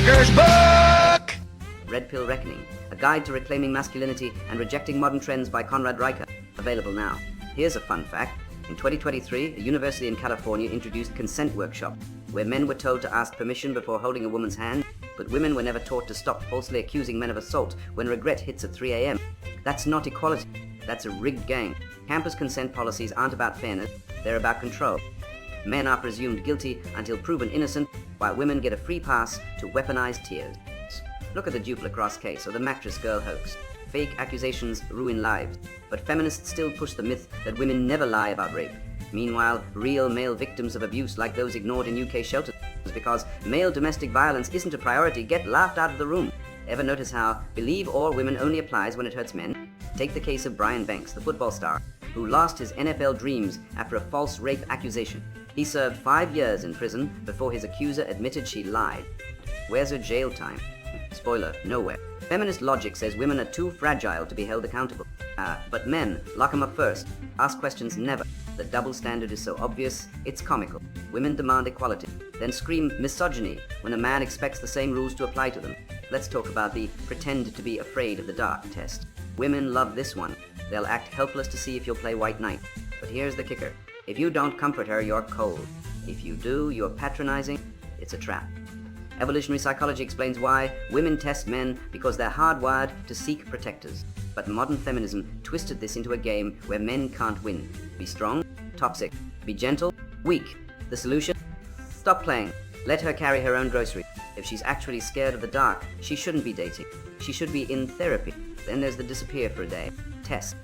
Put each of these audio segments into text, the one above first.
Maker's Book! Red Pill Reckoning, a guide to reclaiming masculinity and rejecting modern trends by Conrad Reicher, available now. Here's a fun fact. In 2023, a university in California introduced consent workshops, where men were told to ask permission before holding a woman's hand, but women were never taught to stop falsely accusing men of assault when regret hits at 3 a.m. That's not equality. That's a rigged game. Campus consent policies aren't about fairness, they're about control. Men are presumed guilty until proven innocent, while women get a free pass to weaponize tears. Look at the Duplacross case or the mattress girl hoax. Fake accusations ruin lives, but feminists still push the myth that women never lie about rape. Meanwhile, real male victims of abuse like those ignored in UK shelters because male domestic violence isn't a priority get laughed out of the room. Ever notice how believe all women only applies when it hurts men? Take the case of Brian Banks, the football star, who lost his NFL dreams after a false rape accusation. He served 5 years in prison before his accuser admitted she lied. Where's her jail time? Spoiler, nowhere. Feminist logic says women are too fragile to be held accountable. But men, lock them up first. Ask questions never. The double standard is so obvious, it's comical. Women demand equality, then scream misogyny when a man expects the same rules to apply to them. Let's talk about the pretend to be afraid of the dark test. Women love this one. They'll act helpless to see if you'll play white knight. But here's the kicker. If you don't comfort her, you're cold. If you do, you're patronizing. It's a trap. Evolutionary psychology explains why women test men because they're hardwired to seek protectors. But modern feminism twisted this into a game where men can't win. Be strong, toxic. Be gentle, weak. The solution? Stop playing. Let her carry her own groceries. If she's actually scared of the dark, she shouldn't be dating. She should be in therapy. Then there's the disappear for a day. Test.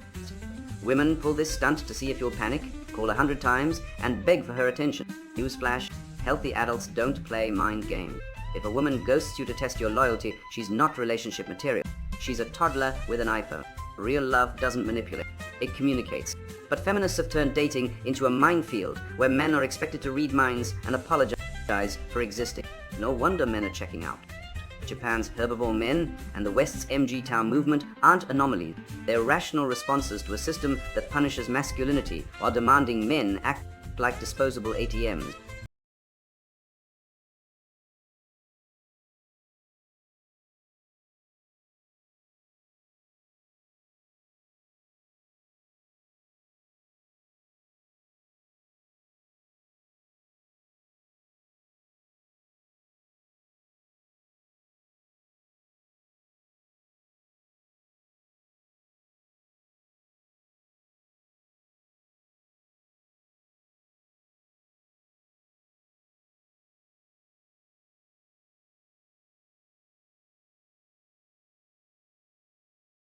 Women pull this stunt to see if you'll panic, call 100 times, and beg for her attention. Newsflash, healthy adults don't play mind games. If a woman ghosts you to test your loyalty, she's not relationship material. She's a toddler with an iPhone. Real love doesn't manipulate, it communicates. But feminists have turned dating into a minefield where men are expected to read minds and apologize for existing. No wonder men are checking out. Japan's herbivore men and the West's MG Town movement aren't anomalies. They're rational responses to a system that punishes masculinity while demanding men act like disposable ATMs.